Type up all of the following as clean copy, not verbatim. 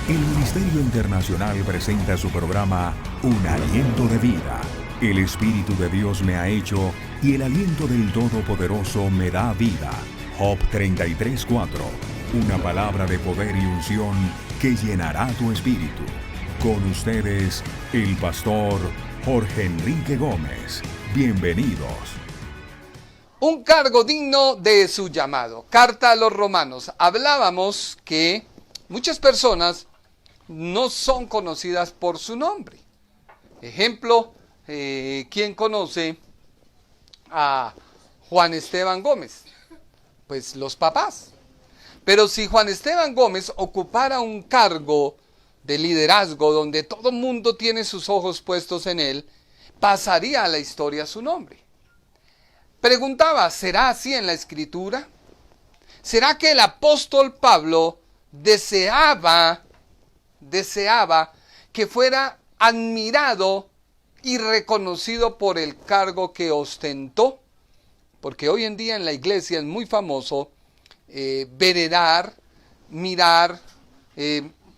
El Ministerio Internacional presenta su programa Un Aliento de Vida. El Espíritu de Dios me ha hecho y el aliento del Todopoderoso me da vida. Job 33:4. Una palabra de poder y unción que llenará tu espíritu. Con ustedes, el pastor Jorge Enrique Gómez. Bienvenidos. Un cargo digno de su llamado. Carta a los Romanos. Hablábamos que muchas personas no son conocidas por su nombre. Ejemplo, ¿quién conoce a Juan Esteban Gómez? Pues los papás. Pero si Juan Esteban Gómez ocupara un cargo de liderazgo donde todo el mundo tiene sus ojos puestos en él, pasaría a la historia su nombre. Preguntaba, ¿será así en la Escritura? ¿Será que el apóstol Pablo deseaba que fuera admirado y reconocido por el cargo que ostentó? Porque hoy en día en la iglesia es muy famoso venerar, mirar,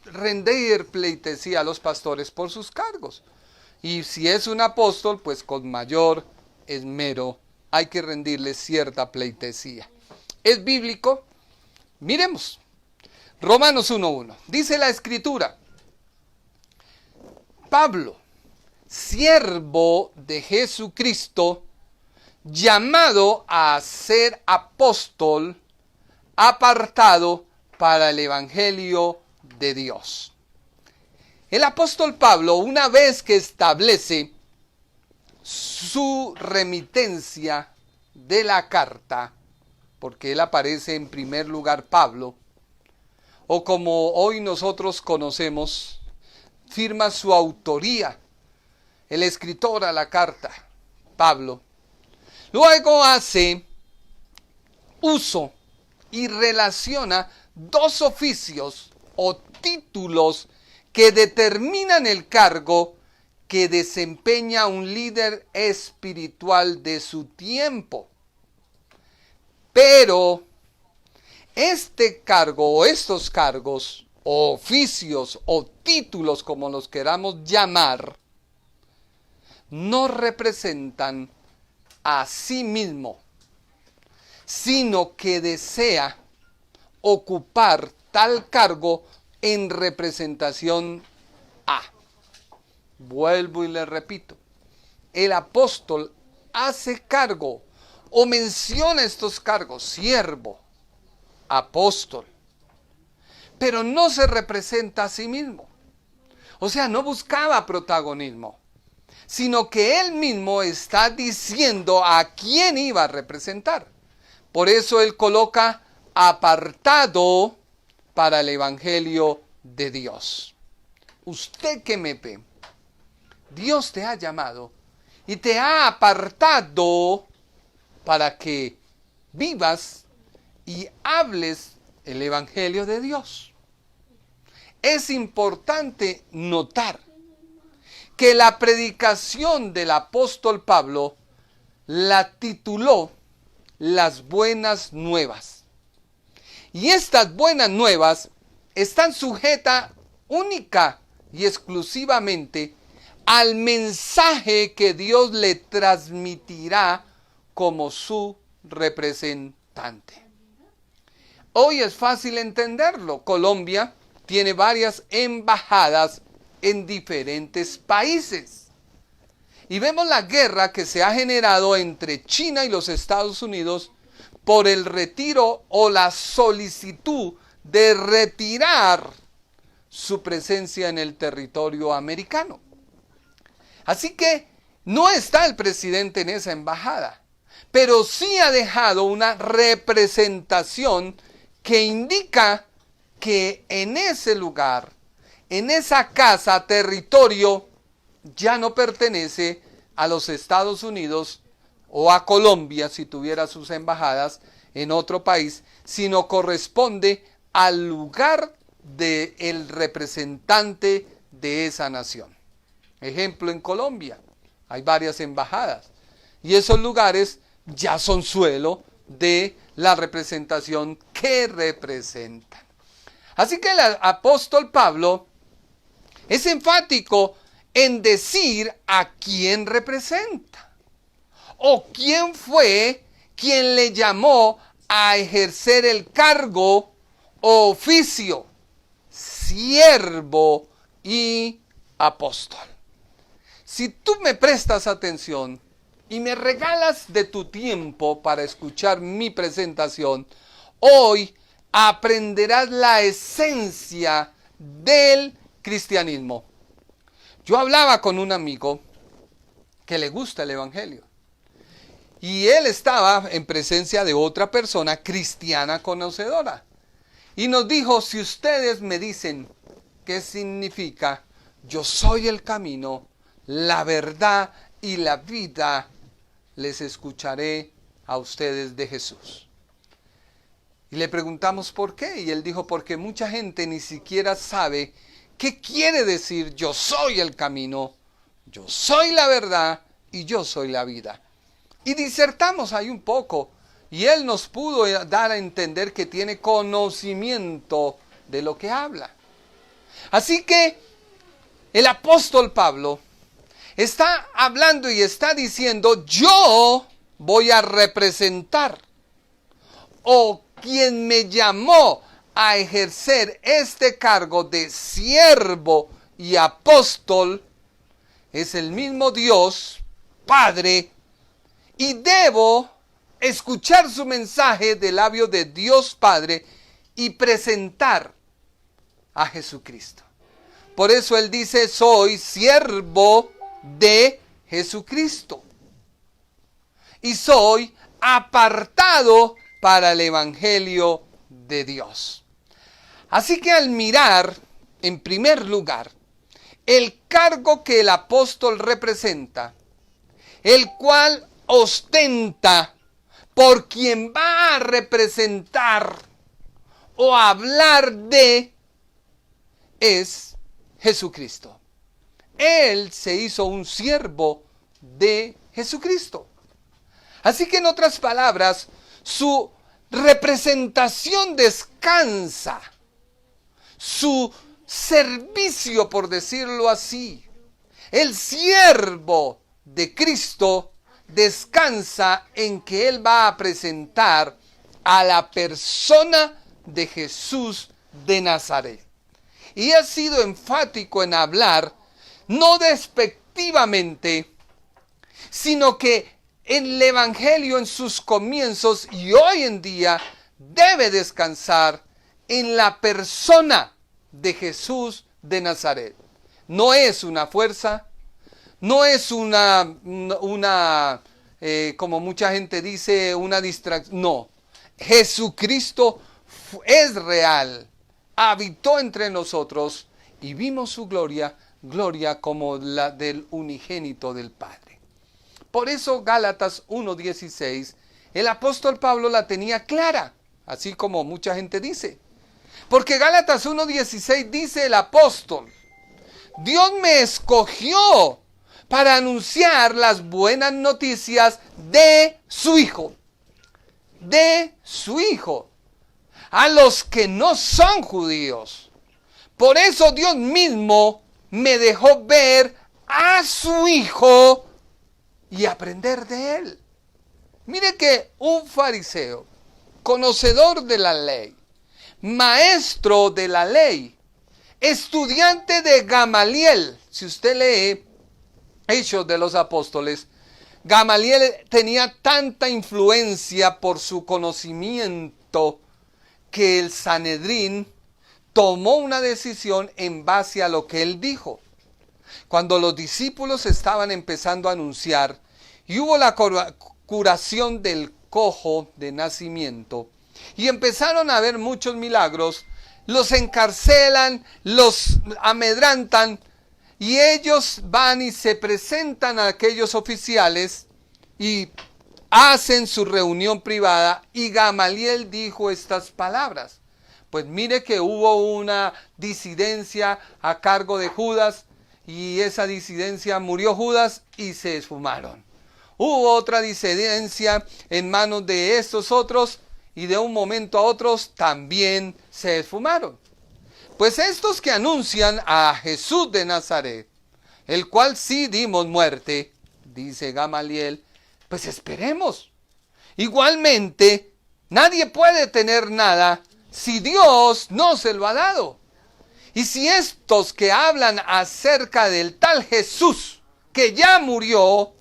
rendir pleitesía a los pastores por sus cargos. Y si es un apóstol, pues con mayor esmero hay que rendirle cierta pleitesía. ¿Es bíblico? Miremos. Romanos 1:1. Dice la Escritura: Pablo, siervo de Jesucristo, llamado a ser apóstol, apartado para el Evangelio de Dios. El apóstol Pablo, una vez que establece su remitencia de la carta, porque él aparece en primer lugar Pablo, o como hoy nosotros conocemos, firma su autoría, el escritor a la carta, Pablo. Luego hace uso y relaciona dos oficios o títulos que determinan el cargo que desempeña un líder espiritual de su tiempo. Pero este cargo o estos cargos o oficios o títulos, como los queramos llamar, no representan a sí mismo, sino que desea ocupar tal cargo en representación a. Vuelvo y le repito, el apóstol hace cargo o menciona estos cargos, siervo, apóstol, pero no se representa a sí mismo. O sea, no buscaba protagonismo, sino que él mismo está diciendo a quién iba a representar. Por eso él coloca apartado para el Evangelio de Dios. Usted que me ve, Dios te ha llamado y te ha apartado para que vivas y hables el Evangelio de Dios. Es importante notar que la predicación del apóstol Pablo la tituló Las Buenas Nuevas. Y estas buenas nuevas están sujetas única y exclusivamente al mensaje que Dios le transmitirá como su representante. Hoy es fácil entenderlo. Colombia tiene varias embajadas en diferentes países. Y vemos la guerra que se ha generado entre China y los Estados Unidos por el retiro o la solicitud de retirar su presencia en el territorio americano. Así que no está el presidente en esa embajada, pero sí ha dejado una representación que indica que en ese lugar, en esa casa, territorio, ya no pertenece a los Estados Unidos o a Colombia si tuviera sus embajadas en otro país, sino corresponde al lugar del representante de esa nación. Ejemplo, en Colombia hay varias embajadas y esos lugares ya son suelo de la representación que representan. Así que el apóstol Pablo es enfático en decir a quién representa o quién fue quien le llamó a ejercer el cargo o oficio, siervo y apóstol. Si tú me prestas atención y me regalas de tu tiempo para escuchar mi presentación, hoy aprenderás la esencia del cristianismo. Yo hablaba con un amigo que le gusta el evangelio y él estaba en presencia de otra persona cristiana conocedora y nos dijo: si ustedes me dicen qué significa yo soy el camino, la verdad y la vida, les escucharé a ustedes de Jesús. Y le preguntamos por qué, y él dijo: porque mucha gente ni siquiera sabe qué quiere decir yo soy el camino, yo soy la verdad y yo soy la vida. Y disertamos ahí un poco, y él nos pudo dar a entender que tiene conocimiento de lo que habla. Así que el apóstol Pablo está hablando y está diciendo: yo voy a representar, o quien me llamó a ejercer este cargo de siervo y apóstol es el mismo Dios Padre, y debo escuchar su mensaje del labio de Dios Padre y presentar a Jesucristo. Por eso él dice: soy siervo de Jesucristo y soy apartado para el evangelio de Dios. Así que al mirar, en primer lugar, el cargo que el apóstol representa, el cual ostenta por quien va a representar o hablar de, es Jesucristo. Él se hizo un siervo de Jesucristo. Así que en otras palabras, su representación descansa, su servicio, por decirlo así, el siervo de Cristo descansa en que Él va a presentar a la persona de Jesús de Nazaret. Y ha sido enfático en hablar, no despectivamente, sino que el evangelio en sus comienzos y hoy en día debe descansar en la persona de Jesús de Nazaret. No es una fuerza, no es como mucha gente dice, una distracción. No, Jesucristo es real, habitó entre nosotros y vimos su gloria, gloria como la del unigénito del Padre. Por eso Gálatas 1:16, el apóstol Pablo la tenía clara, así como mucha gente dice. Porque Gálatas 1:16 dice el apóstol: Dios me escogió para anunciar las buenas noticias de su Hijo. De su Hijo. A los que no son judíos. Por eso Dios mismo me dejó ver a su Hijo y aprender de él. Mire que un fariseo, conocedor de la ley, maestro de la ley, estudiante de Gamaliel, si usted lee Hechos de los Apóstoles, Gamaliel tenía tanta influencia por su conocimiento que el Sanedrín tomó una decisión en base a lo que él dijo. Cuando los discípulos estaban empezando a anunciar y hubo la curación del cojo de nacimiento y empezaron a haber muchos milagros, los encarcelan, los amedrantan y ellos van y se presentan a aquellos oficiales y hacen su reunión privada y Gamaliel dijo estas palabras. Pues mire que hubo una disidencia a cargo de Judas y esa disidencia murió Judas y se esfumaron. Hubo otra disidencia en manos de estos otros y de un momento a otro también se esfumaron. Pues estos que anuncian a Jesús de Nazaret, el cual sí dimos muerte, dice Gamaliel, pues esperemos. Igualmente, nadie puede tener nada si Dios no se lo ha dado. Y si estos que hablan acerca del tal Jesús, que ya murió,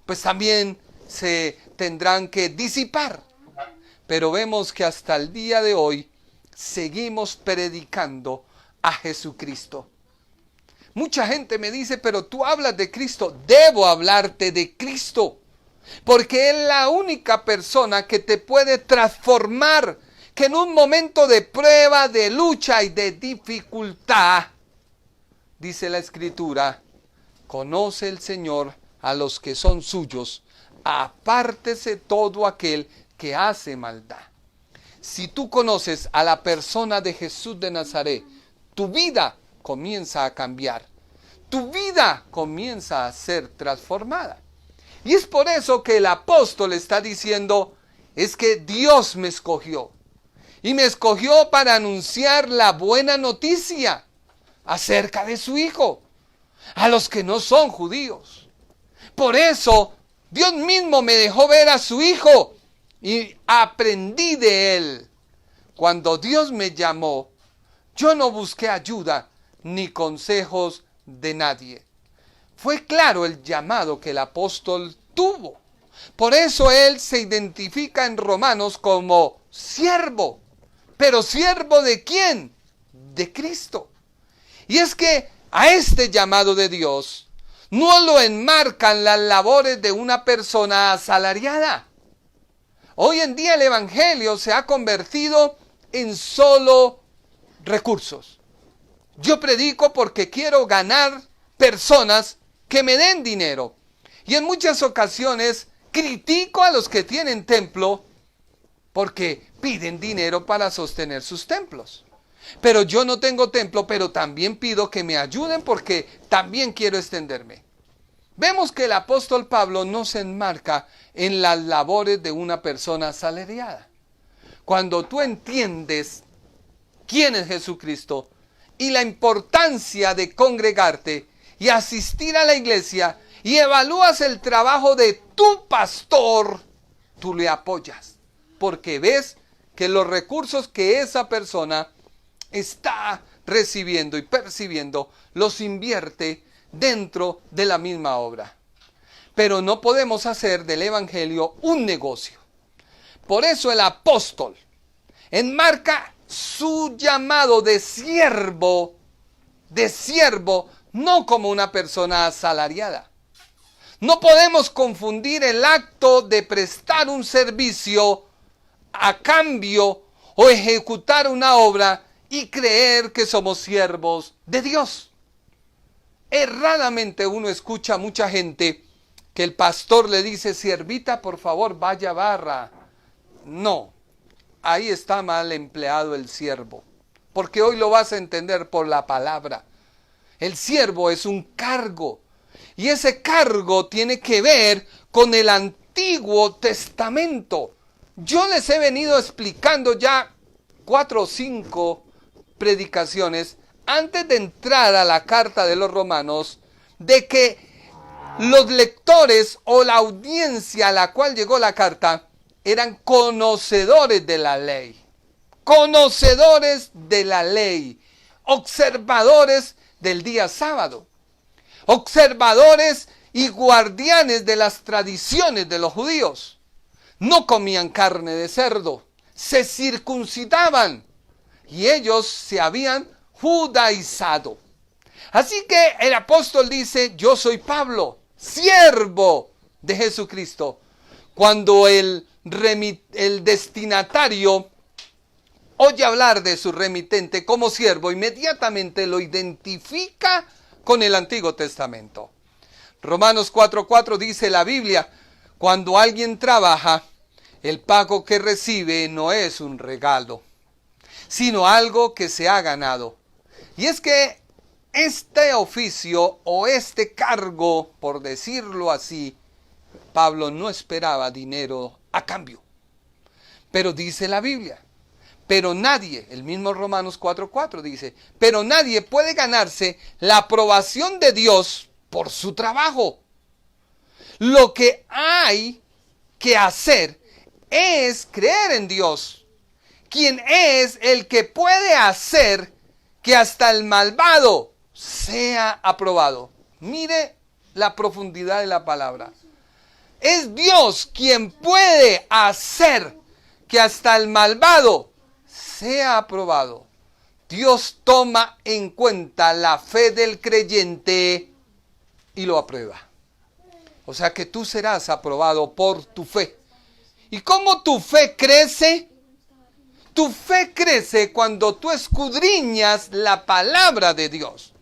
pues también se tendrán que disipar. Pero vemos que hasta el día de hoy seguimos predicando a Jesucristo. Mucha gente me dice, pero tú hablas de Cristo. Debo hablarte de Cristo, porque es la única persona que te puede transformar, que en un momento de prueba, de lucha y de dificultad, dice la Escritura, conoce el Señor a los que son suyos, apártese todo aquel que hace maldad. Si tú conoces a la persona de Jesús de Nazaret, tu vida comienza a cambiar, tu vida comienza a ser transformada. Y es por eso que el apóstol está diciendo, es que Dios me escogió. Y me escogió para anunciar la buena noticia acerca de su Hijo a los que no son judíos. Por eso Dios mismo me dejó ver a su Hijo y aprendí de Él. Cuando Dios me llamó, yo no busqué ayuda ni consejos de nadie. Fue claro el llamado que el apóstol tuvo. Por eso él se identifica en Romanos como siervo. ¿Pero siervo de quién? De Cristo. Y es que a este llamado de Dios no lo enmarcan las labores de una persona asalariada. Hoy en día el evangelio se ha convertido en solo recursos. Yo predico porque quiero ganar personas que me den dinero. Y en muchas ocasiones critico a los que tienen templo porque piden dinero para sostener sus templos. Pero yo no tengo templo, pero también pido que me ayuden porque también quiero extenderme. Vemos que el apóstol Pablo no se enmarca en las labores de una persona asalariada. Cuando tú entiendes quién es Jesucristo y la importancia de congregarte y asistir a la iglesia y evalúas el trabajo de tu pastor, tú le apoyas, porque ves que los recursos que esa persona está recibiendo y percibiendo los invierte dentro de la misma obra. Pero no podemos hacer del evangelio un negocio. Por eso el apóstol enmarca su llamado de siervo, no como una persona asalariada. No podemos confundir el acto de prestar un servicio a cambio o ejecutar una obra y creer que somos siervos de Dios. Erradamente uno escucha a mucha gente que el pastor le dice, siervita, por favor, vaya a barra. No, ahí está mal empleado el siervo, porque hoy lo vas a entender por la palabra. El siervo es un cargo, y ese cargo tiene que ver con el Antiguo Testamento. Yo les he venido explicando ya 4 o 5 predicaciones antes de entrar a la carta de los Romanos, de que los lectores o la audiencia a la cual llegó la carta eran conocedores de la ley, observadores del día sábado, observadores y guardianes de las tradiciones de los judíos. No comían carne de cerdo, se circuncidaban y ellos se habían judaizado. Así que el apóstol dice, yo soy Pablo, siervo de Jesucristo. Cuando el destinatario oye hablar de su remitente como siervo, inmediatamente lo identifica con el Antiguo Testamento. Romanos 4:4 dice la Biblia, cuando alguien trabaja, el pago que recibe no es un regalo, sino algo que se ha ganado. Y es que este oficio o este cargo, por decirlo así, Pablo no esperaba dinero a cambio. Pero dice la Biblia, Pero nadie, el mismo Romanos 4:4 dice, pero nadie puede ganarse la aprobación de Dios por su trabajo. Lo que hay que hacer es creer en Dios, quien es el que puede hacer que hasta el malvado sea aprobado. Mire la profundidad de la palabra. Es Dios quien puede hacer que hasta el malvado sea aprobado. Dios toma en cuenta la fe del creyente y lo aprueba. O sea que tú serás aprobado por tu fe. ¿Y cómo tu fe crece? Tu fe crece cuando tú escudriñas la palabra de Dios.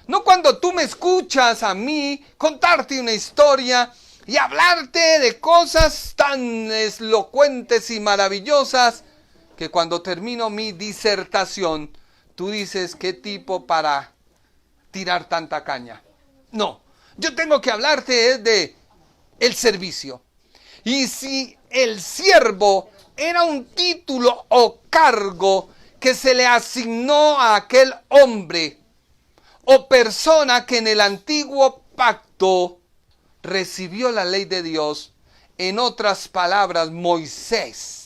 No cuando tú me escuchas a mí contarte una historia y hablarte de cosas tan elocuentes y maravillosas que cuando termino mi disertación, tú dices, ¿qué tipo para tirar tanta caña? No, yo tengo que hablarte de el servicio. Y si el siervo era un título o cargo que se le asignó a aquel hombre o persona que en el antiguo pacto recibió la ley de Dios, en otras palabras, Moisés.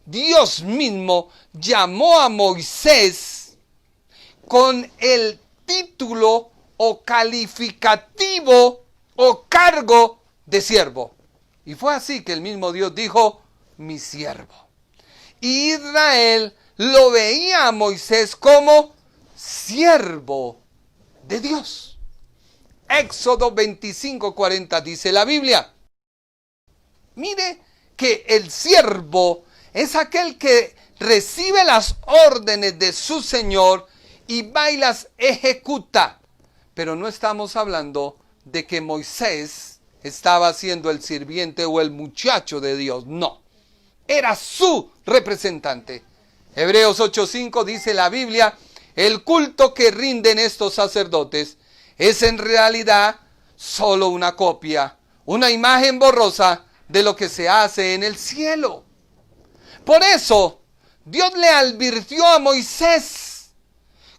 Dios mismo llamó a Moisés con el título o calificativo o cargo de siervo. Y fue así que el mismo Dios dijo, mi siervo. Y Israel lo veía a Moisés como siervo de Dios. Éxodo 25:40 dice la Biblia. Mire que el siervo es aquel que recibe las órdenes de su Señor y va y las ejecuta. Pero no estamos hablando de que Moisés estaba siendo el sirviente o el muchacho de Dios. No, era su representante. Hebreos 8:5 dice la Biblia, el culto que rinden estos sacerdotes es en realidad solo una copia, una imagen borrosa de lo que se hace en el cielo. Por eso, Dios le advirtió a Moisés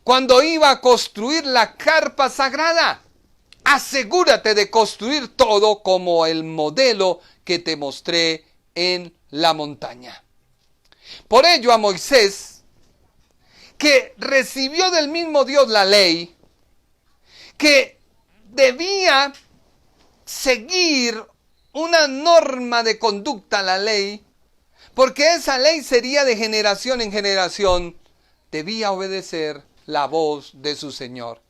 cuando iba a construir la carpa sagrada. Asegúrate de construir todo como el modelo que te mostré en la montaña. Por ello a Moisés, que recibió del mismo Dios la ley, que debía seguir una norma de conducta, la ley, porque esa ley sería de generación en generación, debía obedecer la voz de su Señor.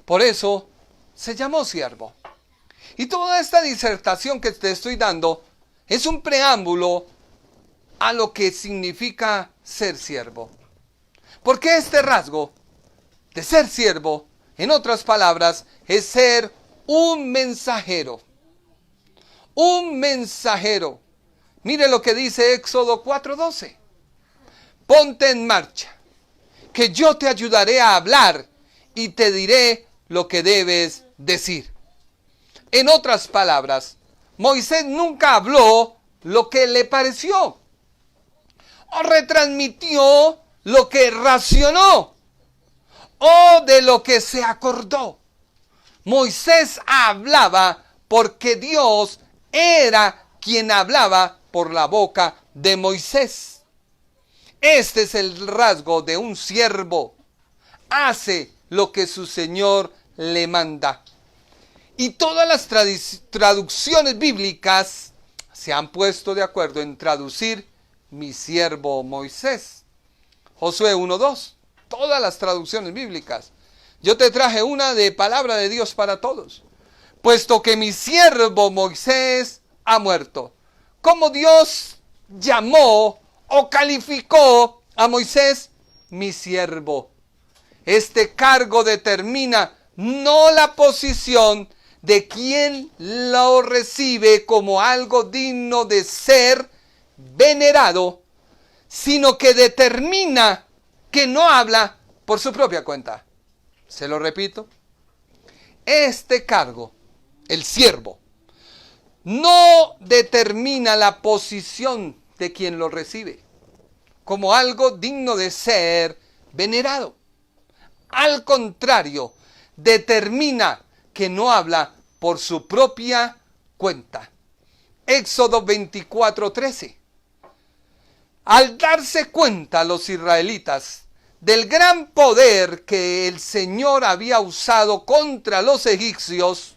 Por eso se llamó siervo. Y toda esta disertación que te estoy dando es un preámbulo a lo que significa ser siervo. Porque este rasgo de ser siervo, en otras palabras, es ser un mensajero. Un mensajero. Mire lo que dice Éxodo 4:12. Ponte en marcha, que yo te ayudaré a hablar y te diré lo que debes decir. En otras palabras, Moisés nunca habló lo que le pareció o retransmitió lo que racionó o de lo que se acordó. Moisés hablaba porque Dios era quien hablaba por la boca de Moisés. Este es el rasgo de un siervo. Hace lo que su Señor le manda. Y todas las traducciones bíblicas se han puesto de acuerdo en traducir mi siervo Moisés. Josué 1:2. Todas las traducciones bíblicas. Yo te traje una de palabra de Dios para todos. Puesto que mi siervo Moisés ha muerto. ¿Cómo Dios llamó o calificó a Moisés? Mi siervo. Este cargo determina no la posición de quien lo recibe como algo digno de ser venerado, sino que determina que no habla por su propia cuenta. Se lo repito. Este cargo, el siervo, no determina la posición de quien lo recibe como algo digno de ser venerado. Al contrario, determina que no habla por su propia cuenta. Éxodo 24:13. Al darse cuenta los israelitas del gran poder que el Señor había usado contra los egipcios,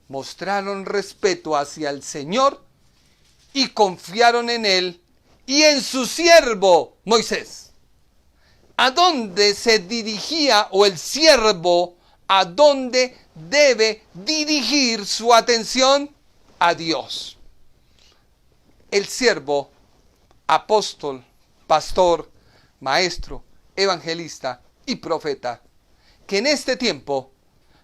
mostraron respeto hacia el Señor y confiaron en Él y en su siervo Moisés. ¿A dónde se dirigía o el siervo a dónde debe dirigir su atención? A Dios. El siervo, apóstol, pastor, maestro, evangelista y profeta, que en este tiempo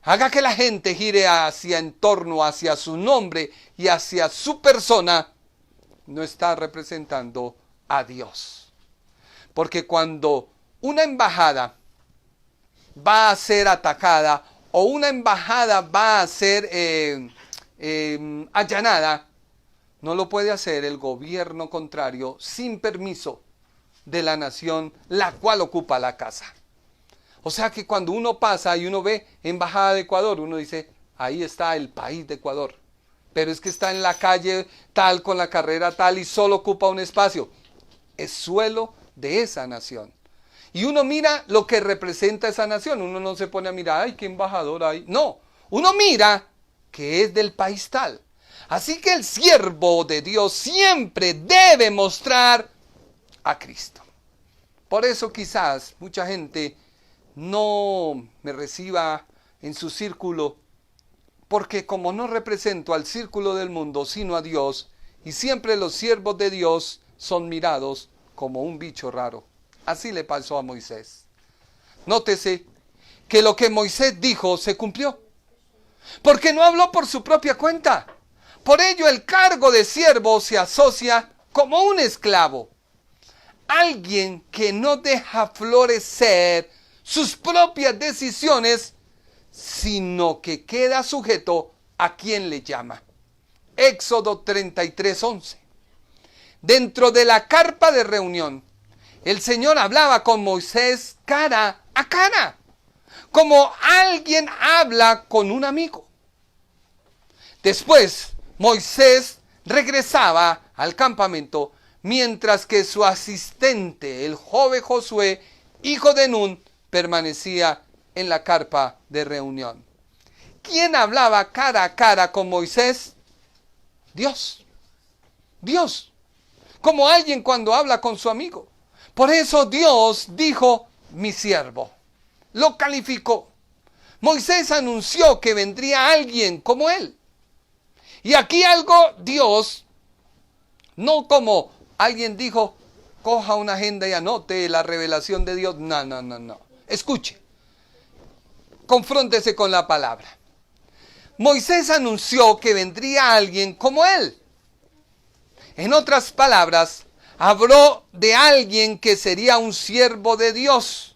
haga que la gente gire en torno hacia su nombre y hacia su persona, no está representando a Dios. Porque cuando una embajada va a ser atacada o una embajada va a ser allanada, no lo puede hacer el gobierno contrario sin permiso de la nación la cual ocupa la casa. O sea que cuando uno pasa y uno ve embajada de Ecuador, uno dice, ahí está el país de Ecuador. Pero es que está en la calle tal, con la carrera tal y solo ocupa un espacio. Es suelo de esa nación. Y uno mira lo que representa esa nación. Uno no se pone a mirar, ay, qué embajador hay. No, uno mira que es del país tal. Así que el siervo de Dios siempre debe mostrar a Cristo. Por eso quizás mucha gente no me reciba en su círculo, porque como no represento al círculo del mundo, sino a Dios, y siempre los siervos de Dios son mirados como un bicho raro. Así le pasó a Moisés. Nótese que lo que Moisés dijo se cumplió, porque no habló por su propia cuenta. Por ello el cargo de siervo se asocia como un esclavo, alguien que no deja florecer sus propias decisiones, sino que queda sujeto a quien le llama. Éxodo 33:11. Dentro de la carpa de reunión, el Señor hablaba con Moisés cara a cara, como alguien habla con un amigo. Después, Moisés regresaba al campamento, mientras que su asistente, el joven Josué, hijo de Nun, permanecía en la carpa de reunión. ¿Quién hablaba cara a cara con Moisés? Dios. Dios. Como alguien cuando habla con su amigo. Por eso Dios dijo, mi siervo. Lo calificó. Moisés anunció que vendría alguien como él. Y aquí algo Dios, no como alguien dijo, coja una agenda y anote la revelación de Dios. No. Escuche. Confróntese con la palabra. Moisés anunció que vendría alguien como él. En otras palabras, habló de alguien que sería un siervo de Dios.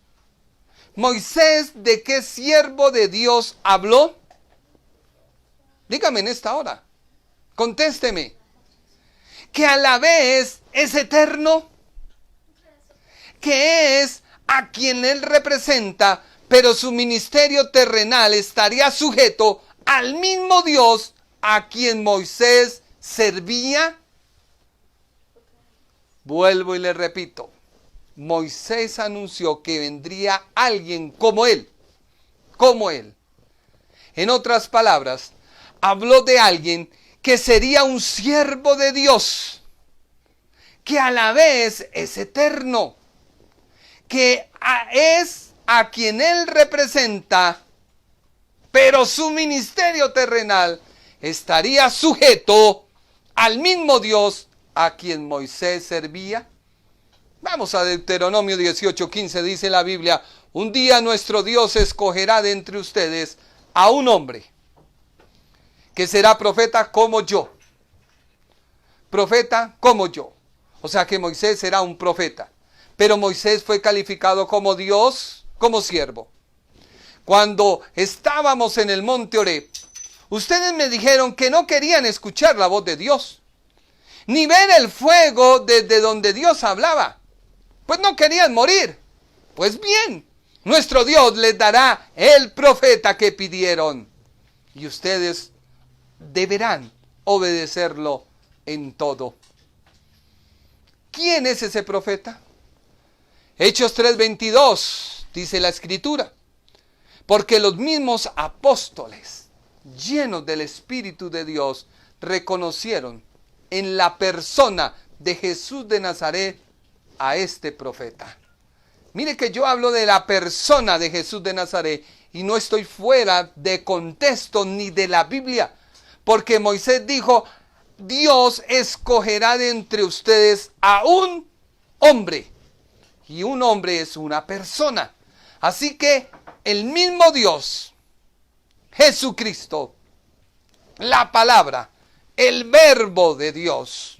Moisés, ¿de qué siervo de Dios habló? Dígame en esta hora. Contésteme. Que a la vez es eterno, que es a quien él representa, pero su ministerio terrenal estaría sujeto al mismo Dios a quien Moisés servía. Vuelvo y le repito, Moisés anunció que vendría alguien como él, En otras palabras, habló de alguien que sería un siervo de Dios, que a la vez es eterno, que es a quien él representa, pero su ministerio terrenal estaría sujeto al mismo Dios a quien Moisés servía. Vamos a Deuteronomio 18:15, dice la Biblia, un día nuestro Dios escogerá de entre ustedes a un hombre que será profeta como yo. Profeta como yo. O sea que Moisés será un profeta. Pero Moisés fue calificado como Dios, como siervo. Cuando estábamos en el monte Oreb, ustedes me dijeron que no querían escuchar la voz de Dios, ni ver el fuego desde donde Dios hablaba. pues no querían morir. Pues bien, nuestro Dios les dará el profeta que pidieron. Y ustedes deberán obedecerlo en todo. ¿Quién es ese profeta? Hechos 3:22 dice la Escritura. Porque los mismos apóstoles, llenos del Espíritu de Dios, reconocieron en la persona de Jesús de Nazaret a este profeta. Mire que yo hablo de la persona de Jesús de Nazaret y no estoy fuera de contexto ni de la Biblia. Porque Moisés dijo, Dios escogerá de entre ustedes a un hombre. Y un hombre es una persona. Así que el mismo Dios, Jesucristo, la palabra, el verbo de Dios,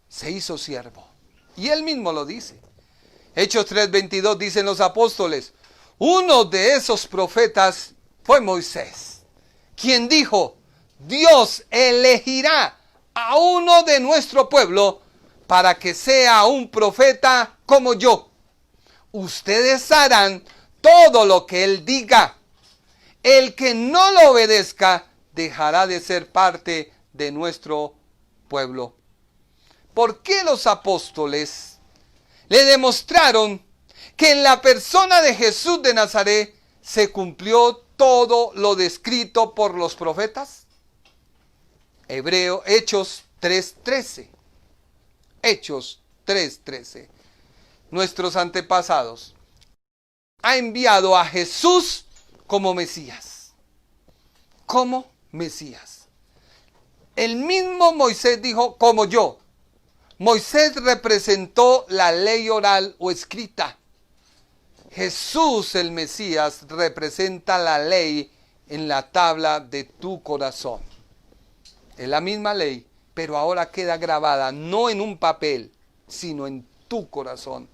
se hizo siervo. Y él mismo lo dice. Hechos 3:22 dicen los apóstoles, uno de esos profetas fue Moisés, quien dijo, Dios elegirá a uno de nuestro pueblo para que sea un profeta como yo. Ustedes harán todo lo que él diga. El que no lo obedezca dejará de ser parte de nuestro pueblo. ¿Por qué los apóstoles le demostraron que en la persona de Jesús de Nazaret se cumplió todo lo descrito por los profetas? Hechos 3:13. Hechos 3:13. Nuestros antepasados ha enviado a Jesús como Mesías. Como Mesías. El mismo Moisés dijo, como yo. Moisés representó la ley oral o escrita. Jesús, el Mesías, representa la ley en la tabla de tu corazón. Es la misma ley, pero ahora queda grabada no en un papel, sino en tu corazón.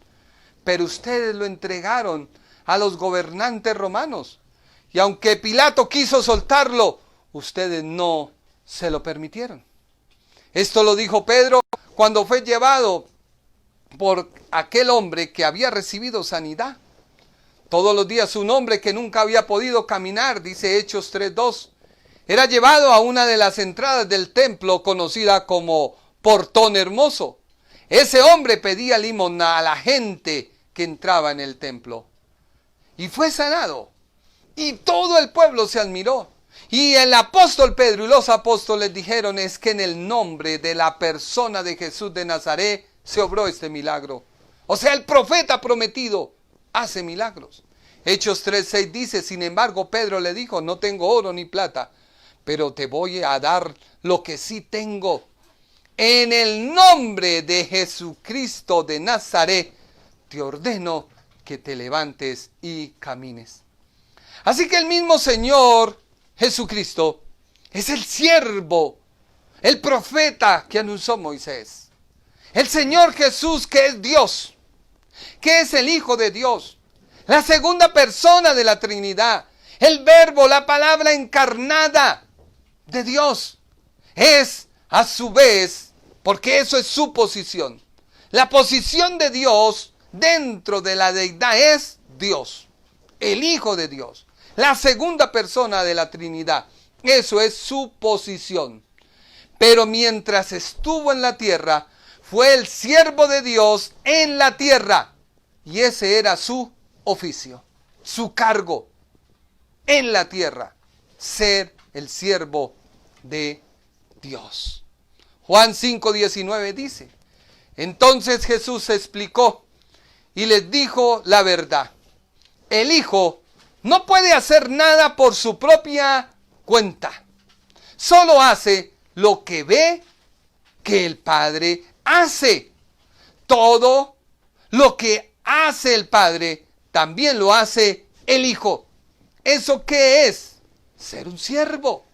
Pero ustedes lo entregaron a los gobernantes romanos. Y aunque Pilato quiso soltarlo, ustedes no se lo permitieron. Esto lo dijo Pedro cuando fue llevado por aquel hombre que había recibido sanidad. Todos los días un hombre que nunca había podido caminar, dice Hechos 3:2, era llevado a una de las entradas del templo conocida como Portón Hermoso. Ese hombre pedía limosna a la gente que entraba en el templo. Y fue sanado. Y todo el pueblo se admiró. Y el apóstol Pedro y los apóstoles dijeron, es que en el nombre de la persona de Jesús de Nazaret se obró este milagro. O sea, el profeta prometido hace milagros. Hechos 3:6 dice, sin embargo, Pedro le dijo, no tengo oro ni plata, pero te voy a dar lo que sí tengo. En el nombre de Jesucristo de Nazaret, te ordeno que te levantes y camines. Así que el mismo Señor Jesucristo es el siervo, el profeta que anunció Moisés. El Señor Jesús, que es Dios, que es el Hijo de Dios, la segunda persona de la Trinidad, el Verbo, la palabra encarnada de Dios, es a su vez, porque eso es su posición. La posición de Dios dentro de la deidad es Dios, el Hijo de Dios, la segunda persona de la Trinidad. Eso es su posición. Pero mientras estuvo en la tierra, fue el siervo de Dios en la tierra. Y ese era su oficio, su cargo en la tierra, ser el siervo de Dios. Juan 5:19 dice, entonces Jesús se explicó y les dijo la verdad. El Hijo no puede hacer nada por su propia cuenta. Solo hace lo que ve que el Padre hace. Todo lo que hace el Padre, también lo hace el Hijo. ¿Eso qué es? Ser un siervo.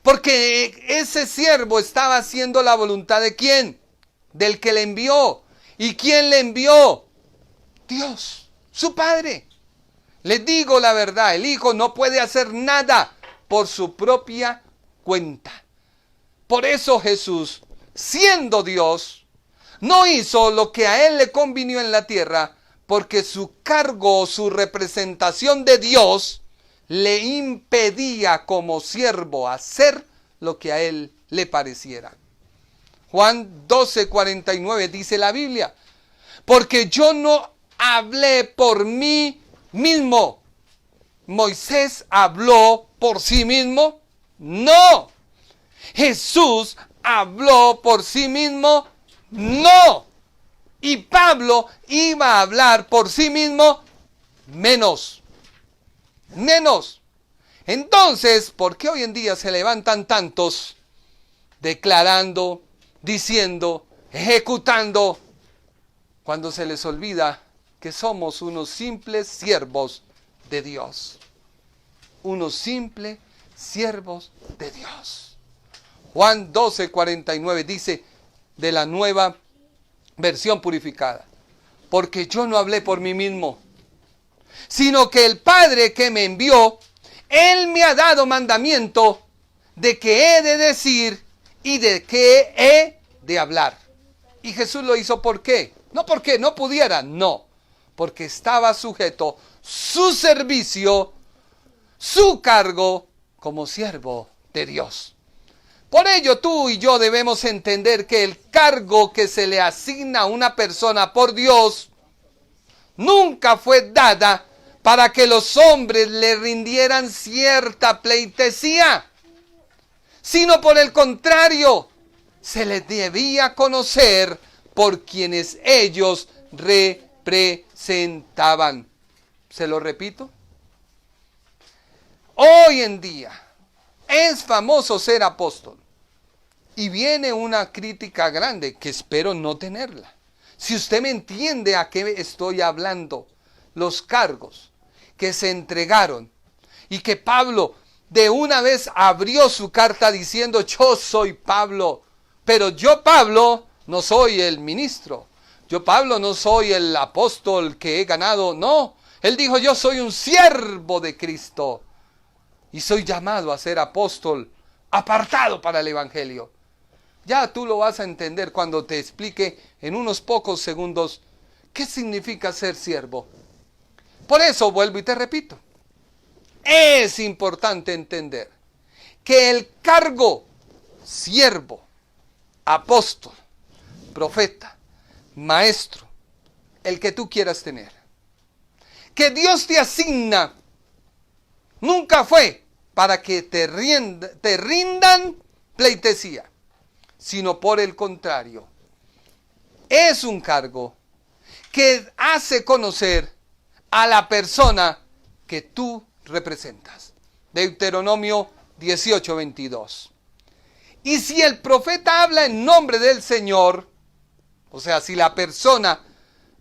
Porque ese siervo estaba haciendo la voluntad ¿de quién? Del que le envió. ¿Y quién le envió? Dios, su Padre. Les digo la verdad, el Hijo no puede hacer nada por su propia cuenta. Por eso Jesús, siendo Dios, No hizo lo que a él le convinió en la tierra, porque su cargo, su representación de Dios, le impedía como siervo hacer lo que a él le pareciera. Juan 12:49 dice la Biblia, porque yo no hablé por mí mismo. ¿Moisés habló por sí mismo? No. ¿Jesús habló por sí mismo? No. Y Pablo iba a hablar por sí mismo menos. Entonces, ¿por qué hoy en día se levantan tantos declarando, diciendo, ejecutando, cuando se les olvida que somos unos simples siervos de Dios? Unos simples siervos de Dios. Juan 12:49 dice de la Nueva Versión Purificada, porque yo no hablé por mí mismo, sino que el Padre que me envió, Él me ha dado mandamiento de qué he de decir y de qué he de hablar. Y Jesús lo hizo ¿por qué? No porque no pudiera, no, porque estaba sujeto su servicio, su cargo como siervo de Dios. Por ello tú y yo debemos entender que el cargo que se le asigna a una persona por Dios nunca fue dada para que los hombres le rindieran cierta pleitesía, sino por el contrario, se les debía conocer por quienes ellos representaban. ¿Se lo repito? Hoy en día es famoso ser apóstol. Y viene una crítica grande que espero no tenerla. Si usted me entiende a qué estoy hablando, los cargos que se entregaron y que Pablo de una vez abrió su carta diciendo yo soy Pablo, pero yo Pablo no soy el ministro, yo Pablo no soy el apóstol que he ganado, no, él dijo yo soy un siervo de Cristo y soy llamado a ser apóstol apartado para el evangelio. Ya tú lo vas a entender cuando te explique en unos pocos segundos qué significa ser siervo. Por eso vuelvo y te repito, es importante entender que el cargo siervo, apóstol, profeta, maestro, el que tú quieras tener, que Dios te asigna, nunca fue para que te rindan pleitesía, sino por el contrario, es un cargo que hace conocer a la persona que tú representas. Deuteronomio 18:22. Y si el profeta habla en nombre del Señor, o sea, si la persona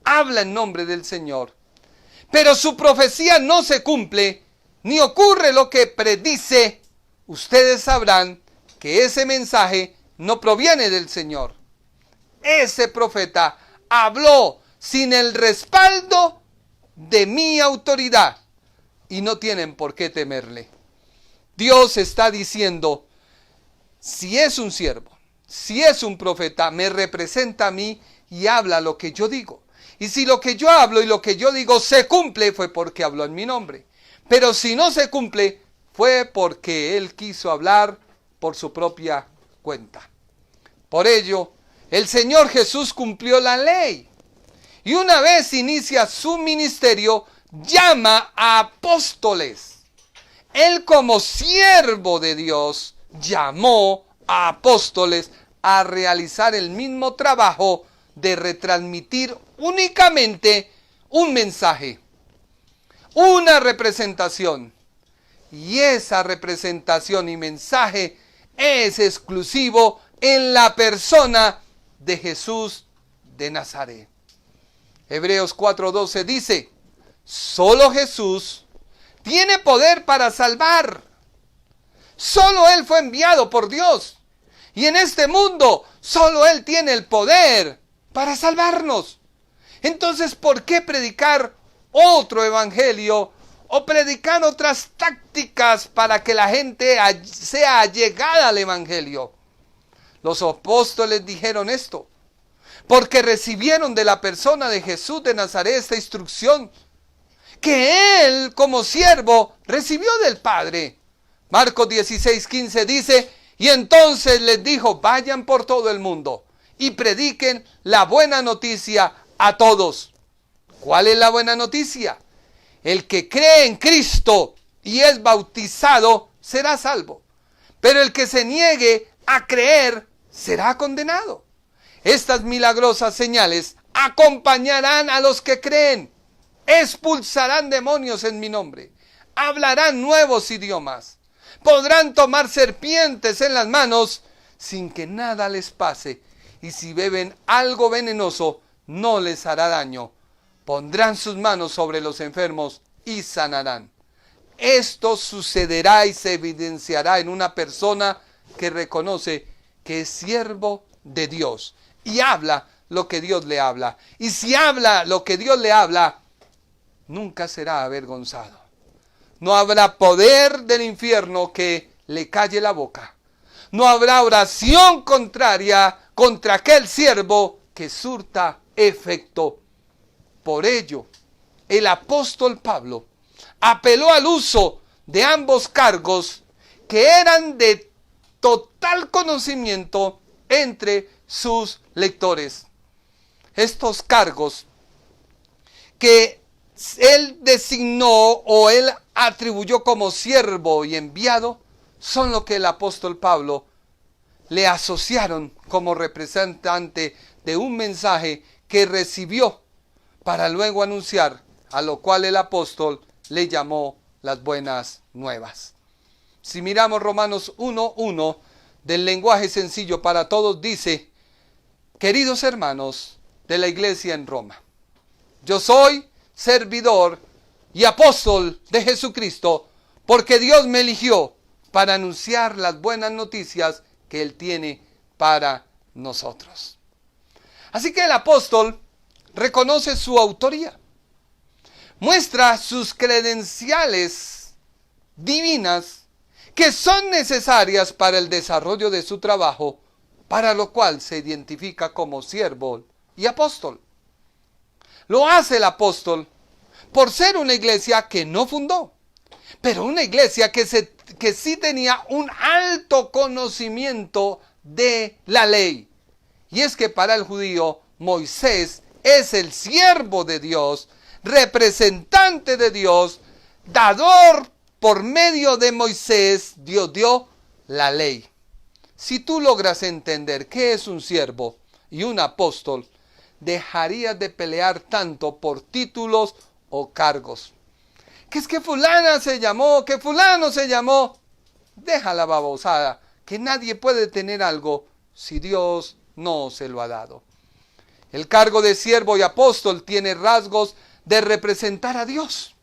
habla en nombre del Señor, pero su profecía no se cumple, ni ocurre lo que predice, ustedes sabrán que ese mensaje no proviene del Señor. Ese profeta habló sin el respaldo de mi autoridad y no tienen por qué temerle. Dios está diciendo, si es un siervo, si es un profeta, me representa a mí y habla lo que yo digo. Y si lo que yo hablo y lo que yo digo se cumple, fue porque habló en mi nombre. Pero si no se cumple, fue porque Él quiso hablar por su propia cuenta. Por ello, el Señor Jesús cumplió la ley. Y una vez inicia su ministerio, llama a apóstoles. Él como siervo de Dios llamó a apóstoles a realizar el mismo trabajo de retransmitir únicamente un mensaje, una representación. Y esa representación y mensaje es exclusivo en la persona de Jesús de Nazaret. Hebreos 4:12 dice, solo Jesús tiene poder para salvar. Solo Él fue enviado por Dios. Y en este mundo, solo Él tiene el poder para salvarnos. Entonces, ¿por qué predicar otro evangelio o predicar otras tácticas para que la gente sea allegada al evangelio? Los apóstoles dijeron esto. porque recibieron de la persona de Jesús de Nazaret esta instrucción que él como siervo recibió del Padre. Marcos 16:15 dice, y entonces les dijo, vayan por todo el mundo y prediquen la buena noticia a todos. ¿Cuál es la buena noticia? El que cree en Cristo y es bautizado será salvo, pero el que se niegue a creer será condenado. Estas milagrosas señales acompañarán a los que creen, expulsarán demonios en mi nombre, hablarán nuevos idiomas, podrán tomar serpientes en las manos sin que nada les pase, y si beben algo venenoso no les hará daño. Pondrán sus manos sobre los enfermos y sanarán. Esto sucederá y se evidenciará en una persona que reconoce que es siervo de Dios y habla lo que Dios le habla. Y si habla lo que Dios le habla, nunca será avergonzado. No habrá poder del infierno que le calle la boca. No habrá oración contraria contra aquel siervo que surta efecto. Por ello, el apóstol Pablo apeló al uso de ambos cargos que eran de total conocimiento entre sus lectores. Estos cargos que él designó o él atribuyó como siervo y enviado son lo que el apóstol Pablo le asociaron como representante de un mensaje que recibió para luego anunciar, a lo cual el apóstol le llamó las buenas nuevas. Si miramos Romanos 1:1 del lenguaje sencillo para todos, dice, queridos hermanos de la iglesia en Roma, yo soy servidor y apóstol de Jesucristo, porque Dios me eligió para anunciar las buenas noticias que Él tiene para nosotros. Así que el apóstol reconoce su autoría, muestra sus credenciales divinas que son necesarias para el desarrollo de su trabajo, para lo cual se identifica como siervo y apóstol. Lo hace el apóstol por ser una iglesia que no fundó, pero una iglesia que sí tenía un alto conocimiento de la ley. Y es que para el judío, Moisés es el siervo de Dios, representante de Dios, dador. Por medio de Moisés, Dios dio la ley. Si tú logras entender qué es un siervo y un apóstol, dejarías de pelear tanto por títulos o cargos. Que es que fulana se llamó, que fulano se llamó. Deja la babosada, que nadie puede tener algo si Dios no se lo ha dado. El cargo de siervo y apóstol tiene rasgos de representar a Dios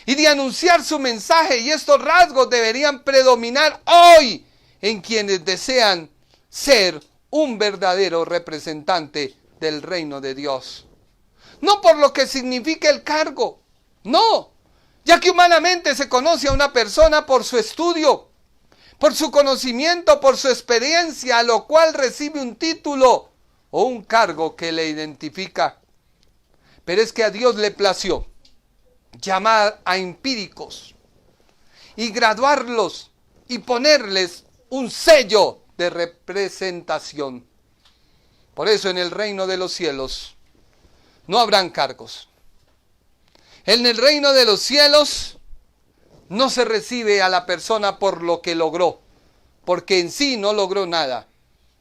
y de anunciar su mensaje, y estos rasgos deberían predominar hoy en quienes desean ser un verdadero representante del reino de Dios. No por lo que significa el cargo, no, ya que humanamente se conoce a una persona por su estudio, por su conocimiento, por su experiencia, a lo cual recibe un título o un cargo que le identifica. Pero es que a Dios le plació llamar a empíricos y graduarlos y ponerles un sello de representación. Por eso en el reino de los cielos no habrán cargos. En el reino de los cielos no se recibe a la persona por lo que logró, porque en sí no logró nada.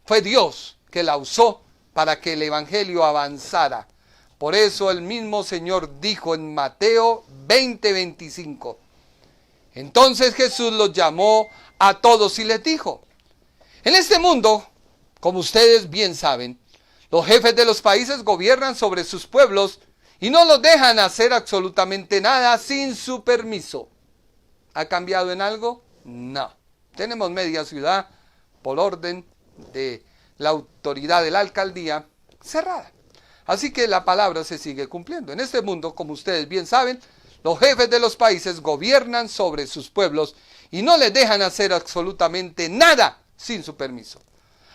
Fue Dios que la usó para que el evangelio avanzara. Por eso el mismo Señor dijo en Mateo 20:25. Entonces Jesús los llamó a todos y les dijo, en este mundo, como ustedes bien saben, los jefes de los países gobiernan sobre sus pueblos y no los dejan hacer absolutamente nada sin su permiso. ¿Ha cambiado en algo? No. Tenemos media ciudad por orden de la autoridad de la alcaldía cerrada. Así que la palabra se sigue cumpliendo. En este mundo, como ustedes bien saben, los jefes de los países gobiernan sobre sus pueblos y no les dejan hacer absolutamente nada sin su permiso.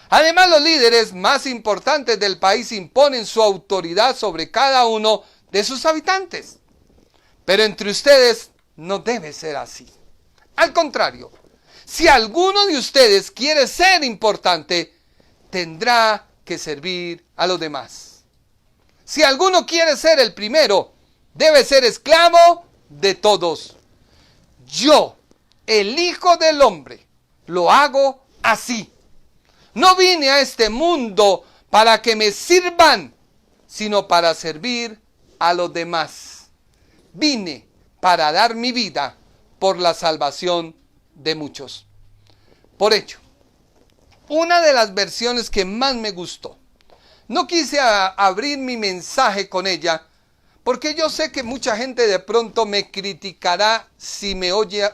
Además, los líderes más importantes del país imponen su autoridad sobre cada uno de sus habitantes. Pero entre ustedes no debe ser así. Al contrario, si alguno de ustedes quiere ser importante, tendrá que servir a los demás. Si alguno quiere ser el primero, debe ser esclavo de todos. Yo, el Hijo del Hombre, lo hago así. No vine a este mundo para que me sirvan, sino para servir a los demás. Vine para dar mi vida por la salvación de muchos. Por ello, una de las versiones que más me gustó, no quise abrir mi mensaje con ella, porque yo sé que mucha gente de pronto me criticará si me oye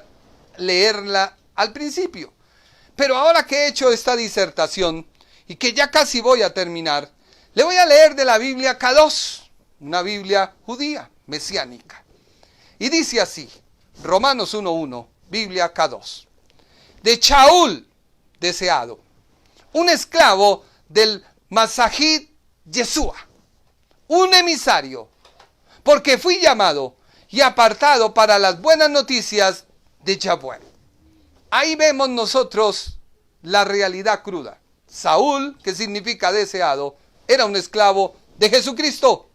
leerla al principio. Pero ahora que he hecho esta disertación y que ya casi voy a terminar, le voy a leer de la Biblia K2, una Biblia judía, mesiánica. Y dice así, Romanos 1:1, Biblia K2. De Shaul, deseado, un esclavo del Masajid Yeshua, un emisario, porque fui llamado y apartado para las buenas noticias de Yahweh. Ahí vemos nosotros la realidad cruda. Saúl, que significa deseado, era un esclavo de Jesucristo,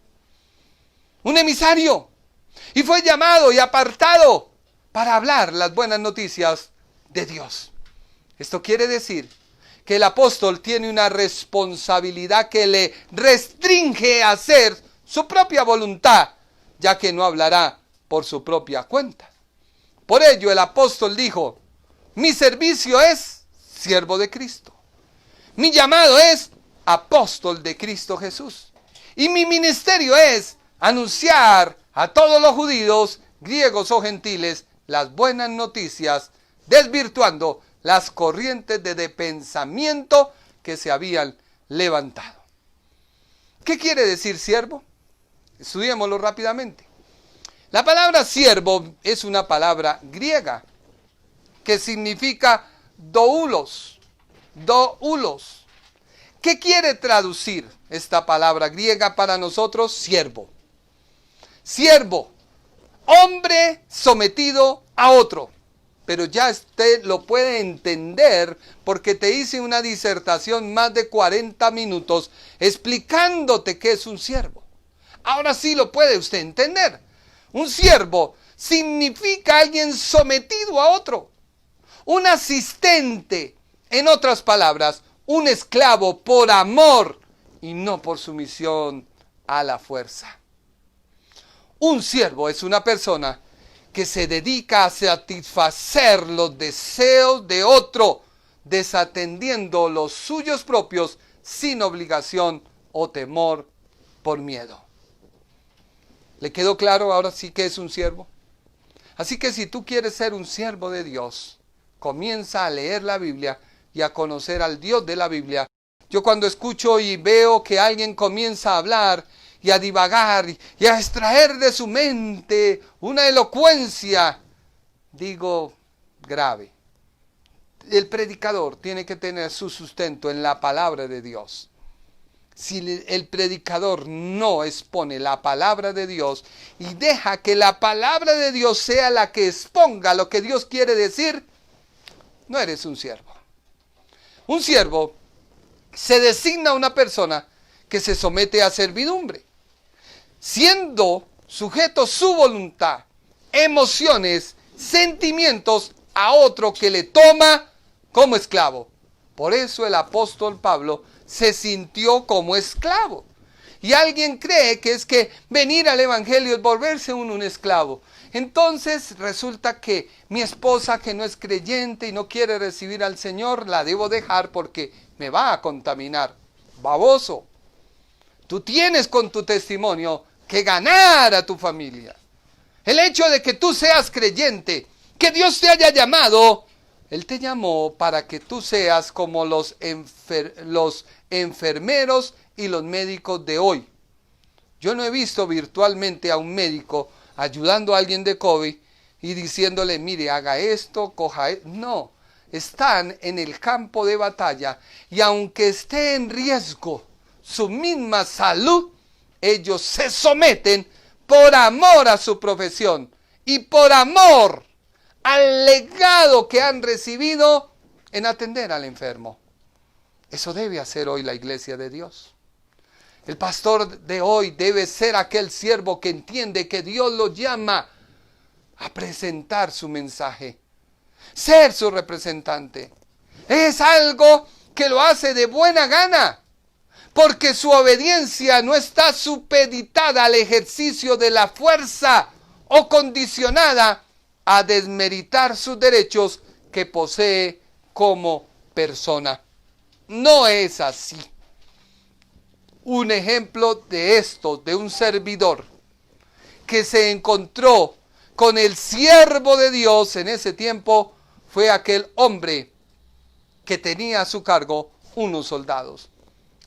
un emisario, y fue llamado y apartado para hablar las buenas noticias de Dios. Esto quiere decir que el apóstol tiene una responsabilidad que le restringe a hacer su propia voluntad, ya que no hablará por su propia cuenta. Por ello el apóstol dijo, mi servicio es siervo de Cristo. Mi llamado es apóstol de Cristo Jesús. Y mi ministerio es anunciar a todos los judíos, griegos o gentiles, las buenas noticias, desvirtuando las corrientes de pensamiento que se habían levantado. ¿Qué quiere decir siervo? Estudiémoslo rápidamente. La palabra siervo es una palabra griega que significa doulos. ¿Qué quiere traducir esta palabra griega para nosotros? Siervo. Siervo, hombre sometido a otro. Pero ya usted lo puede entender porque te hice una disertación más de 40 minutos explicándote qué es un siervo. Ahora sí lo puede usted entender. Un siervo significa alguien sometido a otro. Un asistente, en otras palabras, un esclavo por amor y no por sumisión a la fuerza. Un siervo es una persona que se dedica a satisfacer los deseos de otro, desatendiendo los suyos propios sin obligación o temor por miedo. ¿Le quedó claro ahora sí que es un siervo? Así que si tú quieres ser un siervo de Dios, comienza a leer la Biblia y a conocer al Dios de la Biblia. Yo cuando escucho y veo que alguien comienza a hablar y a divagar y a extraer de su mente una elocuencia, digo, grave. El predicador tiene que tener su sustento en la palabra de Dios. Si el predicador no expone la palabra de Dios y deja que la palabra de Dios sea la que exponga lo que Dios quiere decir, no eres un siervo. Un siervo se designa a una persona que se somete a servidumbre, siendo sujeto su voluntad, emociones, sentimientos a otro que le toma como esclavo. Por eso el apóstol Pablo se sintió como esclavo. Y alguien cree que es que venir al evangelio es volverse un esclavo. Entonces resulta que mi esposa que no es creyente y no quiere recibir al Señor, la debo dejar porque me va a contaminar. Baboso. Tú tienes con tu testimonio que ganar a tu familia. El hecho de que tú seas creyente, que Dios te haya llamado, Él te llamó para que tú seas como los enfermeros y los médicos de hoy. Yo no he visto virtualmente a un médico ayudando a alguien de COVID y diciéndole, mire, haga esto, coja esto. No, están en el campo de batalla y aunque esté en riesgo su misma salud, ellos se someten por amor a su profesión y por amor al legado que han recibido en atender al enfermo. Eso debe hacer hoy la iglesia de Dios. El pastor de hoy debe ser aquel siervo que entiende que Dios lo llama a presentar su mensaje, ser su representante. Es algo que lo hace de buena gana, porque su obediencia no está supeditada al ejercicio de la fuerza o condicionada a desmeritar sus derechos que posee como persona. No es así. Un ejemplo de esto, de un servidor que se encontró con el siervo de Dios en ese tiempo, fue aquel hombre que tenía a su cargo unos soldados.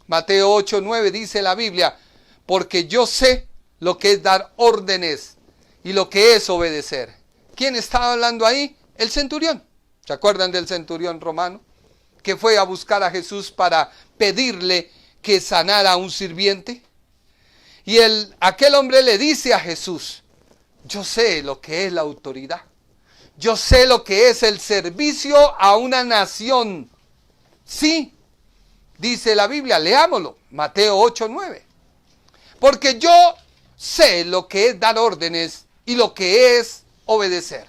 Mateo 8:9 dice la Biblia, porque yo sé lo que es dar órdenes y lo que es obedecer. ¿Quién estaba hablando ahí? El centurión. ¿Se acuerdan del centurión romano? Que fue a buscar a Jesús para pedirle que sanara a un sirviente. Y aquel hombre le dice a Jesús, yo sé lo que es la autoridad. Yo sé lo que es el servicio a una nación. Sí, dice la Biblia, leámoslo, Mateo 8:9. Porque yo sé lo que es dar órdenes y lo que es obedecer.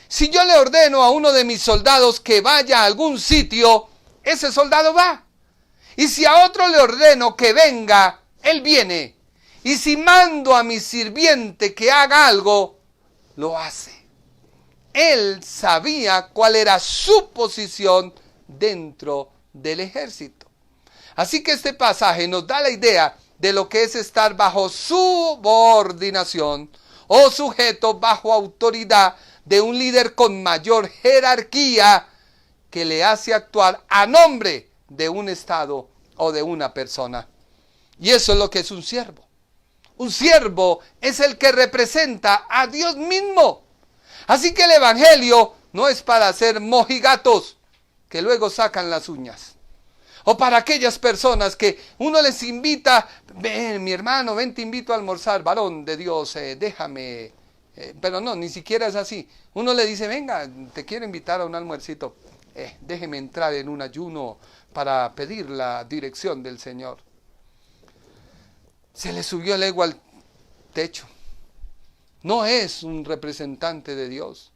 Si yo le ordeno a uno de mis soldados que vaya a algún sitio, ese soldado va. Y si a otro le ordeno que venga, él viene. Y si mando a mi sirviente que haga algo, lo hace. Él sabía cuál era su posición dentro del ejército. Así que este pasaje nos da la idea de lo que es estar bajo subordinación o sujeto bajo autoridad de un líder con mayor jerarquía que le hace actuar a nombre de un estado o de una persona. Y eso es lo que es un siervo. Un siervo es el que representa a Dios mismo. Así que el evangelio no es para hacer mojigatos que luego sacan las uñas. O para aquellas personas que uno les invita, ven mi hermano, ven te invito a almorzar, varón de Dios, déjame. Pero no, ni siquiera es así. Uno le dice, venga, te quiero invitar a un almuercito. Déjeme entrar en un ayuno para pedir la dirección del Señor. Se le subió el ego al techo. No es un representante de Dios.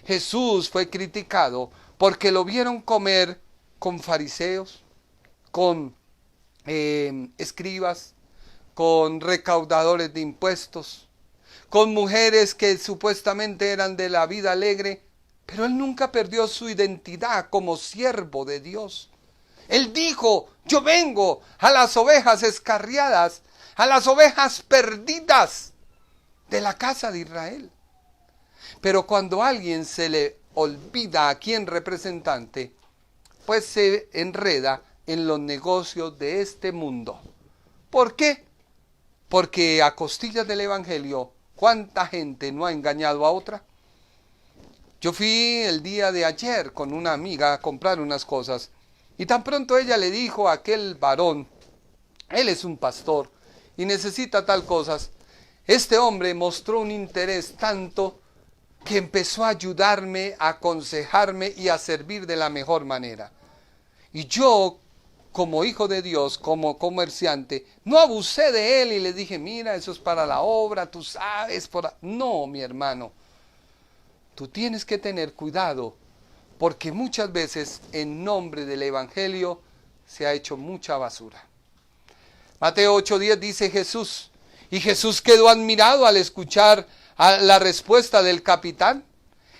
Jesús fue criticado porque lo vieron comer con fariseos, con escribas, con recaudadores de impuestos, con mujeres que supuestamente eran de la vida alegre, pero él nunca perdió su identidad como siervo de Dios. Él dijo, yo vengo a las ovejas escarriadas, a las ovejas perdidas de la casa de Israel. Pero cuando a alguien se le olvida a quién representante, pues se enreda en los negocios de este mundo. ¿Por qué? Porque a costillas del evangelio, ¿cuánta gente no ha engañado a otra? Yo fui el día de ayer con una amiga a comprar unas cosas y tan pronto ella le dijo a aquel varón, él es un pastor y necesita tal cosas. Este hombre mostró un interés tanto que empezó a ayudarme, a aconsejarme y a servir de la mejor manera. Y yo, como hijo de Dios, como comerciante, no abusé de él y le dije, mira, eso es para la obra, tú sabes. No, mi hermano, tú tienes que tener cuidado, porque muchas veces en nombre del evangelio se ha hecho mucha basura. Mateo 8:10 dice Jesús, y Jesús quedó admirado al escuchar la respuesta del capitán.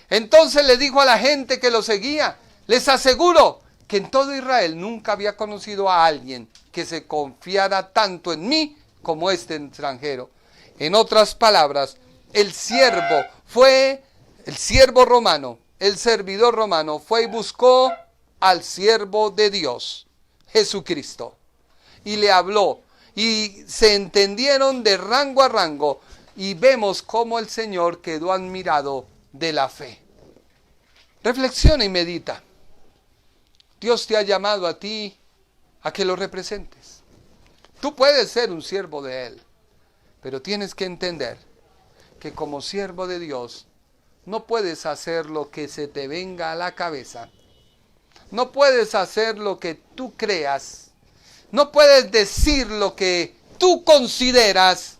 Entonces le dijo a la gente que lo seguía, les aseguro que en todo Israel nunca había conocido a alguien que se confiara tanto en mí como este extranjero. En otras palabras, el siervo romano, el servidor romano fue y buscó al siervo de Dios, Jesucristo, y le habló, y se entendieron de rango a rango, y vemos cómo el Señor quedó admirado de la fe. Reflexiona y medita. Dios te ha llamado a ti a que lo representes. Tú puedes ser un siervo de Él, pero tienes que entender que como siervo de Dios no puedes hacer lo que se te venga a la cabeza. No puedes hacer lo que tú creas. No puedes decir lo que tú consideras,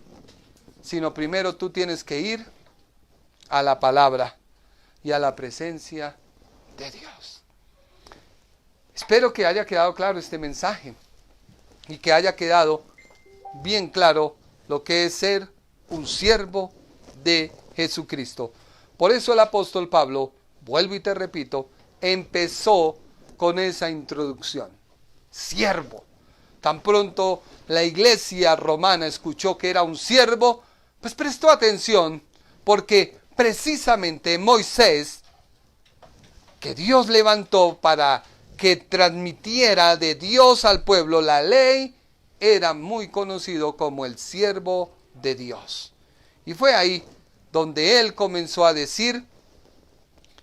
sino primero tú tienes que ir a la palabra y a la presencia de Dios. Espero que haya quedado claro este mensaje y que haya quedado bien claro lo que es ser un siervo de Jesucristo. Por eso el apóstol Pablo, vuelvo y te repito, empezó con esa introducción. Siervo. Tan pronto la iglesia romana escuchó que era un siervo, pues prestó atención, porque precisamente Moisés, que Dios levantó para que transmitiera de Dios al pueblo la ley, era muy conocido como el siervo de Dios. Y fue ahí donde él comenzó a decir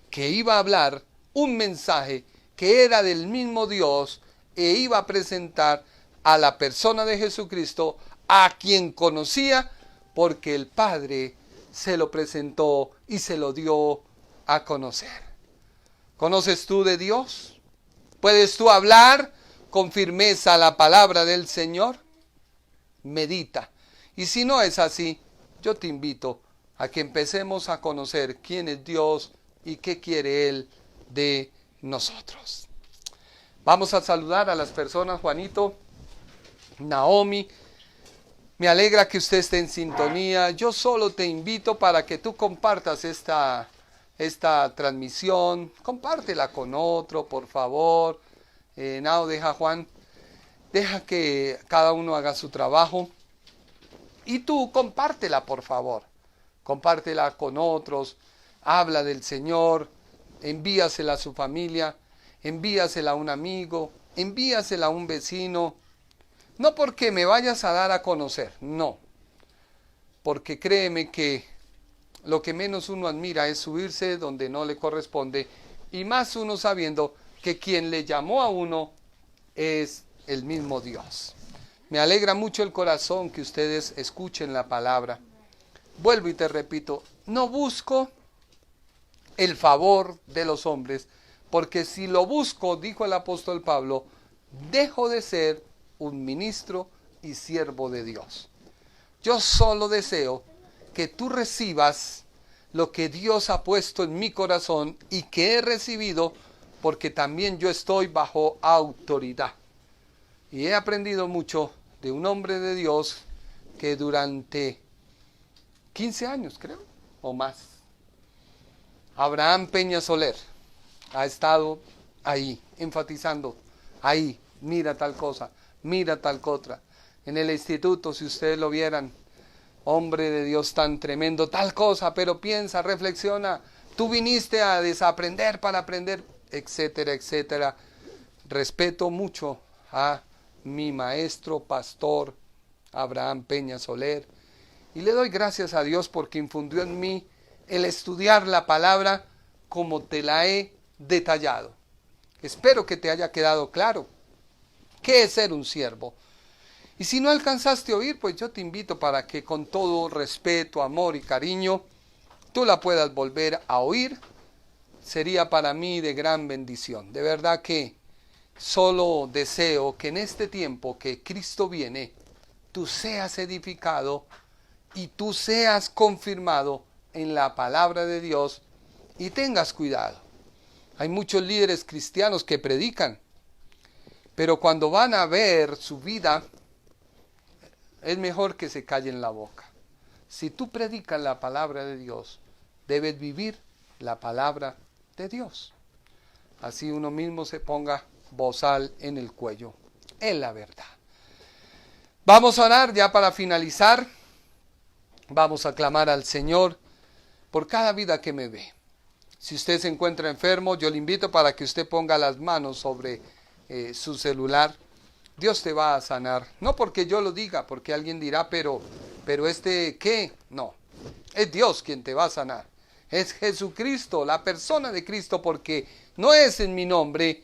que iba a hablar un mensaje que era del mismo Dios e iba a presentar a la persona de Jesucristo, a quien conocía, porque el Padre se lo presentó y se lo dio a conocer. ¿Conoces tú de Dios? ¿Puedes tú hablar con firmeza la palabra del Señor? Medita. Y si no es así, yo te invito a que empecemos a conocer quién es Dios y qué quiere Él de nosotros. Vamos a saludar a las personas, Juanito, Naomi. Me alegra que usted esté en sintonía. Yo solo te invito para que tú compartas esta transmisión. Compártela con otro, por favor. Nao, deja Juan. Deja que cada uno haga su trabajo. Y tú compártela, por favor. Compártela con otros. Habla del Señor. Envíasela a su familia. Envíasela a un amigo. Envíasela a un vecino. No porque me vayas a dar a conocer, no. Porque créeme que lo que menos uno admira es subirse donde no le corresponde, y más uno sabiendo que quien le llamó a uno es el mismo Dios. Me alegra mucho el corazón que ustedes escuchen la palabra. Vuelvo y te repito, no busco el favor de los hombres, porque si lo busco, dijo el apóstol Pablo, dejo de ser un ministro y siervo de Dios. Yo solo deseo que tú recibas lo que Dios ha puesto en mi corazón y que he recibido, porque también yo estoy bajo autoridad. Y he aprendido mucho de un hombre de Dios que durante 15 años, creo, o más, Abraham Peña Soler, ha estado ahí, enfatizando, ahí, mira tal cosa, mira tal otra. En el instituto, si ustedes lo vieran, hombre de Dios tan tremendo, tal cosa, pero piensa, reflexiona, tú viniste a desaprender para aprender, etcétera, etcétera. Respeto mucho a mi maestro, pastor, Abraham Peña Soler, y le doy gracias a Dios porque infundió en mí el estudiar la palabra como te la he detallado. Espero que te haya quedado claro qué es ser un siervo. Y si no alcanzaste a oír, pues yo te invito para que con todo respeto, amor y cariño, tú la puedas volver a oír. Sería para mí de gran bendición. De verdad que solo deseo que en este tiempo que Cristo viene, tú seas edificado y tú seas confirmado en la palabra de Dios y tengas cuidado. Hay muchos líderes cristianos que predican, pero cuando van a ver su vida, es mejor que se callen la boca. Si tú predicas la palabra de Dios, debes vivir la palabra de Dios. Así uno mismo se ponga bozal en el cuello. Es la verdad. Vamos a orar ya para finalizar. Vamos a clamar al Señor por cada vida que me ve. Si usted se encuentra enfermo, yo le invito para que usted ponga las manos sobre su celular. Dios te va a sanar. No porque yo lo diga, porque alguien dirá, pero ¿qué? No, es Dios quien te va a sanar. Es Jesucristo, la persona de Cristo, porque no es en mi nombre,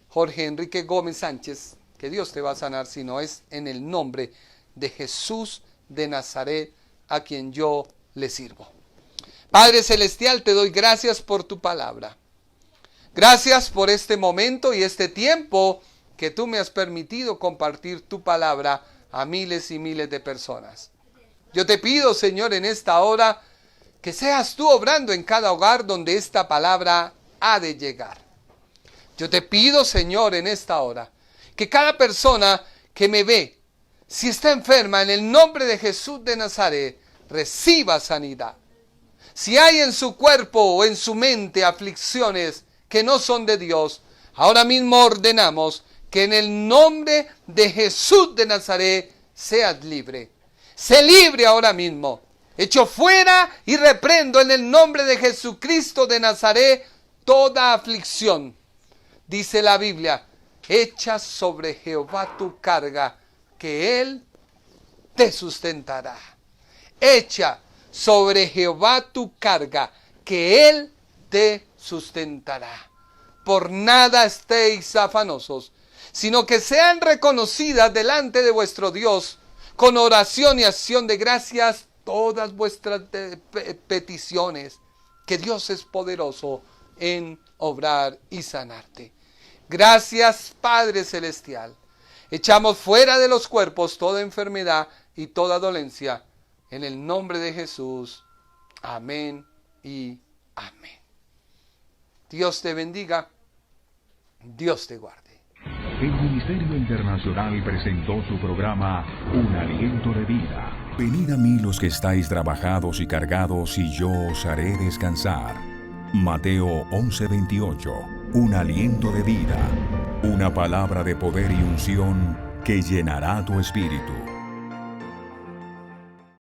Jorge Enrique Gómez Sánchez, que Dios te va a sanar, sino es en el nombre de Jesús de Nazaret, a quien yo le sirvo. Padre Celestial, te doy gracias por tu palabra. Gracias por este momento y este tiempo que tú me has permitido compartir tu palabra a miles y miles de personas. Yo te pido, Señor, en esta hora, que seas tú obrando en cada hogar donde esta palabra ha de llegar. Yo te pido, Señor, en esta hora, que cada persona que me ve, si está enferma, en el nombre de Jesús de Nazaret, reciba sanidad. Si hay en su cuerpo o en su mente aflicciones que no son de Dios, ahora mismo ordenamos que en el nombre de Jesús de Nazaret seas libre. Sé libre ahora mismo. Echo fuera y reprendo en el nombre de Jesucristo de Nazaret toda aflicción. Dice la Biblia, echa sobre Jehová tu carga, que Él te sustentará. Echa sobre Jehová tu carga, que Él te sustentará. Por nada estéis afanosos, sino que sean reconocidas delante de vuestro Dios, con oración y acción de gracias, todas vuestras peticiones, que Dios es poderoso en obrar y sanarte. Gracias, Padre Celestial. Echamos fuera de los cuerpos toda enfermedad y toda dolencia. En el nombre de Jesús. Amén y amén. Dios te bendiga. Dios te guarde. El Ministerio Internacional presentó su programa Un Aliento de Vida. Venid a mí los que estáis trabajados y cargados, y yo os haré descansar. Mateo 11:28. Un aliento de vida. Una palabra de poder y unción que llenará tu espíritu.